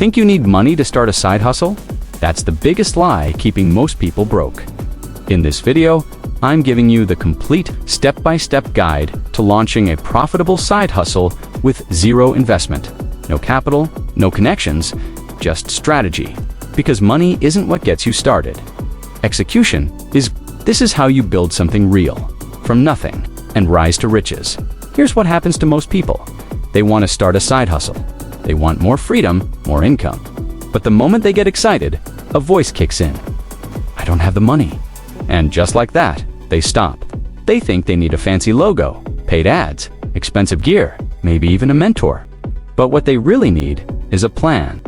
Think you need money to start a side hustle? That's the biggest lie keeping most people broke. In this video, I'm giving you the complete step-by-step guide to launching a profitable side hustle with zero investment. No capital, no connections, just strategy. Because money isn't what gets you started. Execution is. This is how you build something real, from nothing, and rise to riches. Here's what happens to most people. They want to start a side hustle. They want more freedom, more income. But the moment they get excited, a voice kicks in. I don't have the money. And just like that, they stop. They think they need a fancy logo, paid ads, expensive gear, maybe even a mentor. But what they really need is a plan.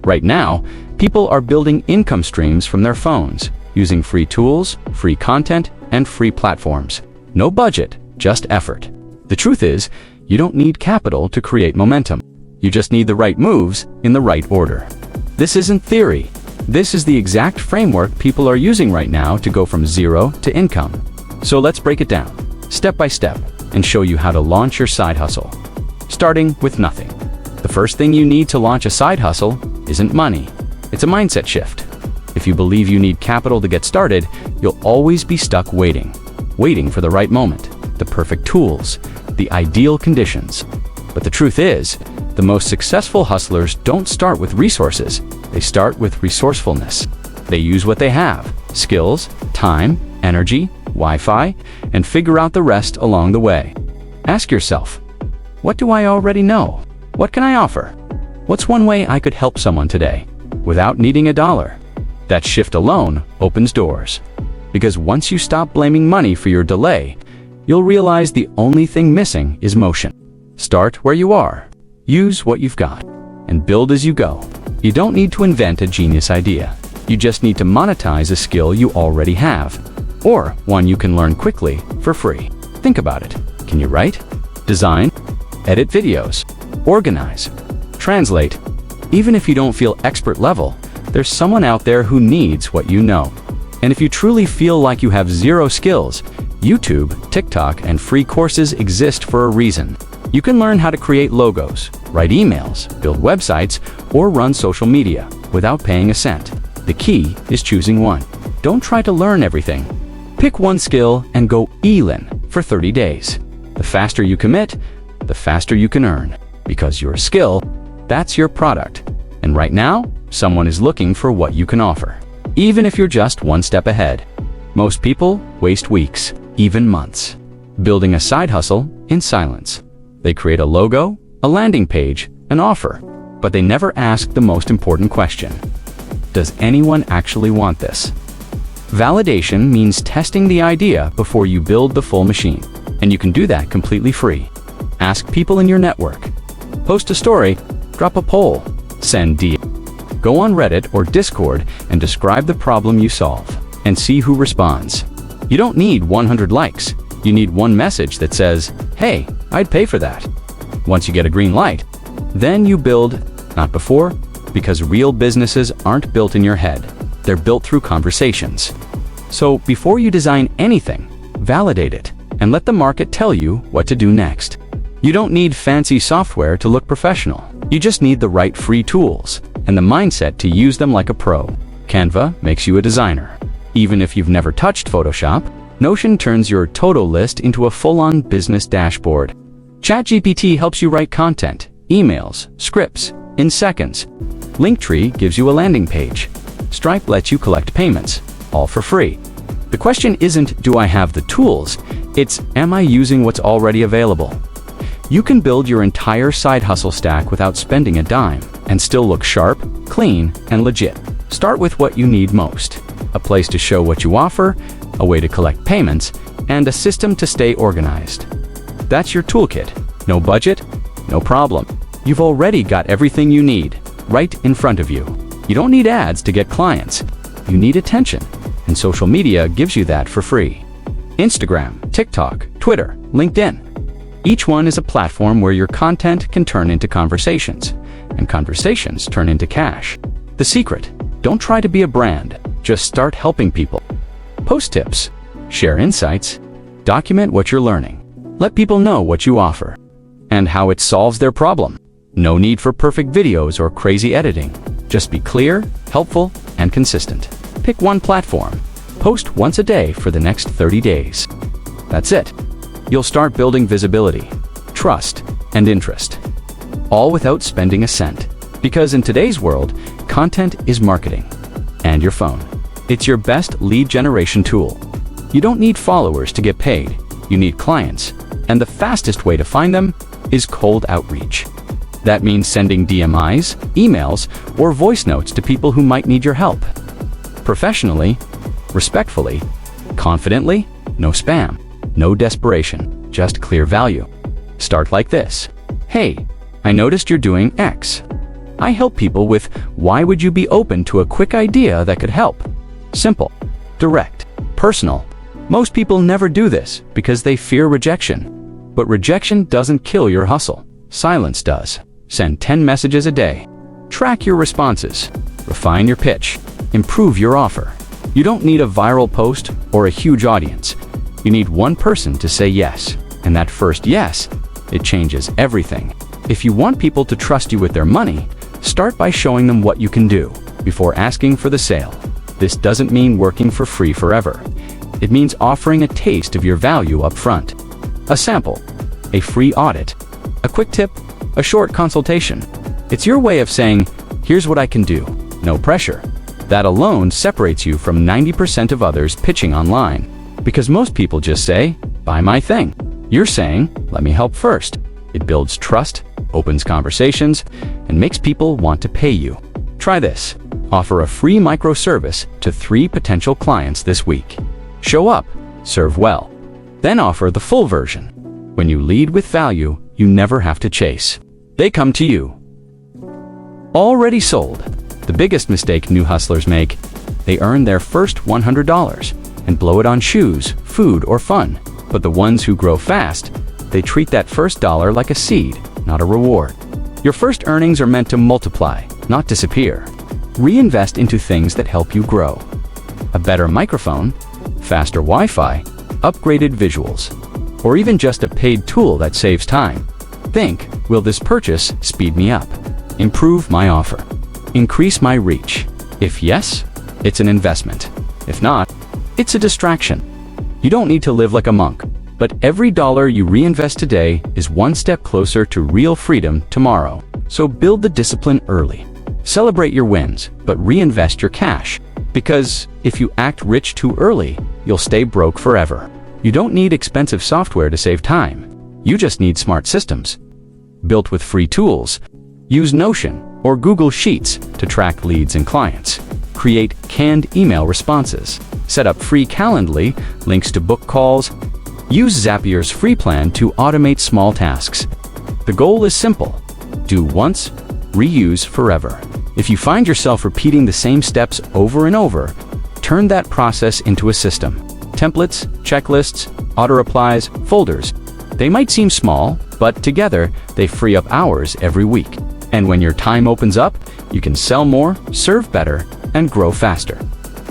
Right now, people are building income streams from their phones, using free tools, free content, and free platforms. No budget, just effort. The truth is, you don't need capital to create momentum. You just need the right moves in the right order. This isn't theory. This is the exact framework people are using right now to go from zero to income. So let's break it down, step by step, and show you how to launch your side hustle. Starting with nothing. The first thing you need to launch a side hustle isn't money. It's a mindset shift. If you believe you need capital to get started, you'll always be stuck waiting for the right moment, the perfect tools, the ideal conditions. But the truth is, the most successful hustlers don't start with resources. They start with resourcefulness. They use what they have, skills, time, energy, Wi-Fi, and figure out the rest along the way. Ask yourself, what do I already know? What can I offer? What's one way I could help someone today without needing a dollar? That shift alone opens doors. Because once you stop blaming money for your delay, you'll realize the only thing missing is motion. Start where you are. Use what you've got and build as you go. You don't need to invent a genius idea. You just need to monetize a skill you already have, or one you can learn quickly for free. Think about it. Can you write, design, edit videos, organize, translate? Even if you don't feel expert level, there's someone out there who needs what you know. And if you truly feel like you have zero skills, YouTube, TikTok, and free courses exist for a reason. You can learn how to create logos, write emails, build websites, or run social media without paying a cent. The key is choosing one. Don't try to learn everything. Pick one skill and go all-in for 30 days. The faster you commit, the faster you can earn. Because your skill, that's your product. And right now, someone is looking for what you can offer, even if you're just one step ahead. Most people waste weeks, even months, building a side hustle in silence. They create a logo, a landing page, an offer, but they never ask the most important question. Does anyone actually want this? Validation means testing the idea before you build the full machine, and you can do that completely free. Ask people in your network. Post a story, drop a poll, send DM. Go on Reddit or Discord and describe the problem you solve, and see who responds. You don't need 100 likes. You need one message that says, hey, I'd pay for that. Once you get a green light, then you build, not before, because real businesses aren't built in your head. They're built through conversations. So before you design anything, validate it and let the market tell you what to do next. You don't need fancy software to look professional. You just need the right free tools and the mindset to use them like a pro. Canva makes you a designer. Even if you've never touched Photoshop, Notion turns your to-do list into a full-on business dashboard. ChatGPT helps you write content, emails, scripts in seconds. Linktree gives you a landing page. Stripe lets you collect payments, all for free. The question isn't, do I have the tools? It's, am I using what's already available? You can build your entire side hustle stack without spending a dime and still look sharp, clean, and legit. Start with what you need most. A place to show what you offer, a way to collect payments, and a system to stay organized. That's your toolkit. No budget, no problem. You've already got everything you need right in front of you. You don't need ads to get clients. You need attention, and social media gives you that for free. Instagram, TikTok, Twitter, LinkedIn. Each one is a platform where your content can turn into conversations, and conversations turn into cash. The secret: don't try to be a brand, just start helping people. Post tips, share insights, document what you're learning. Let people know what you offer and how it solves their problem. No need for perfect videos or crazy editing. Just be clear, helpful, and consistent. Pick one platform. Post once a day for the next 30 days. That's it. You'll start building visibility, trust, and interest. All without spending a cent. Because in today's world, content is marketing. And your phone. It's your best lead generation tool. You don't need followers to get paid. You need clients. And the fastest way to find them is cold outreach. That means sending DMIs, emails, or voice notes to people who might need your help. Professionally, respectfully, confidently, no spam, no desperation, just clear value. Start like this. Hey, I noticed you're doing X. I help people with why would you be open to a quick idea that could help? Simple, direct, personal. Most people never do this because they fear rejection. But rejection doesn't kill your hustle. Silence does. Send 10 messages a day. Track your responses. Refine your pitch. Improve your offer. You don't need a viral post or a huge audience. You need one person to say yes. And that first yes, it changes everything. If you want people to trust you with their money, start by showing them what you can do before asking for the sale. This doesn't mean working for free forever. It means offering a taste of your value up front. A sample, a free audit, a quick tip, a short consultation. It's your way of saying, here's what I can do. No pressure. That alone separates you from 90% of others pitching online. Because most people just say, buy my thing. You're saying, let me help first. It builds trust, opens conversations, and makes people want to pay you. Try this. Offer a free microservice to 3 potential clients this week. Show up, serve well. Then offer the full version. When you lead with value, you never have to chase. They come to you. Already sold. The biggest mistake new hustlers make, they earn their first $100 and blow it on shoes, food, or fun. But the ones who grow fast, they treat that first dollar like a seed, not a reward. Your first earnings are meant to multiply, not disappear. Reinvest into things that help you grow. A better microphone, faster Wi-Fi, upgraded visuals, or even just a paid tool that saves time. Think, will this purchase speed me up? Improve my offer? Increase my reach? If yes, it's an investment. If not, it's a distraction. You don't need to live like a monk, but every dollar you reinvest today is one step closer to real freedom tomorrow. So build the discipline early. Celebrate your wins, but reinvest your cash. Because if you act rich too early, you'll stay broke forever. You don't need expensive software to save time. You just need smart systems. Built with free tools. Use Notion or Google Sheets to track leads and clients. Create canned email responses. Set up free Calendly, links to book calls. Use Zapier's free plan to automate small tasks. The goal is simple. Do once, reuse forever. If you find yourself repeating the same steps over and over, turn that process into a system. Templates, checklists, auto-replies, folders. They might seem small, but together they free up hours every week. And when your time opens up, you can sell more, serve better, and grow faster.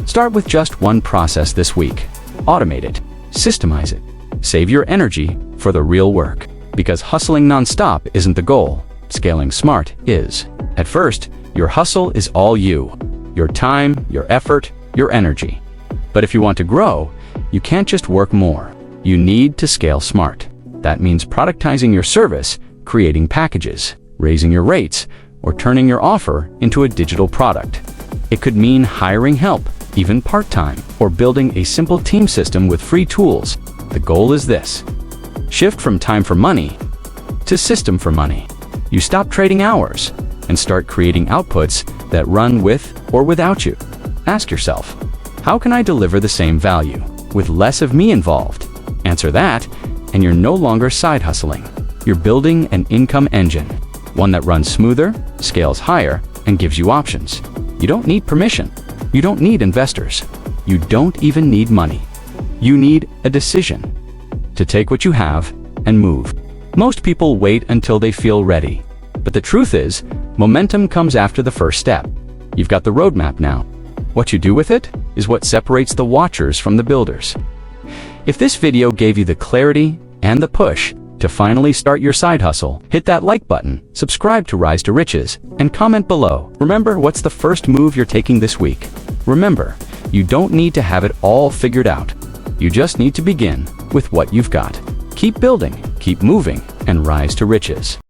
Start with just one process this week. Automate it. Systemize it. Save your energy for the real work. Because hustling nonstop isn't the goal. Scaling smart is. At first, your hustle is all you. Your time, your effort, your energy. But if you want to grow, you can't just work more. You need to scale smart. That means productizing your service, creating packages, raising your rates, or turning your offer into a digital product. It could mean hiring help, even part-time, or building a simple team system with free tools. The goal is this. Shift from time for money to system for money. You stop trading hours and start creating outputs that run with or without you. Ask yourself, how can I deliver the same value with less of me involved? Answer that, and you're no longer side hustling. You're building an income engine, one that runs smoother, scales higher, and gives you options. You don't need permission. You don't need investors. You don't even need money. You need a decision to take what you have and move. Most people wait until they feel ready. But the truth is, momentum comes after the first step. You've got the roadmap now. What you do with it is what separates the watchers from the builders. If this video gave you the clarity and the push To finally start your side hustle, hit that like button, subscribe to Rise to Riches, and comment below. Remember, what's the first move you're taking this week? Remember, you don't need to have it all figured out. You just need to begin with what you've got. Keep building, keep moving, and rise to riches.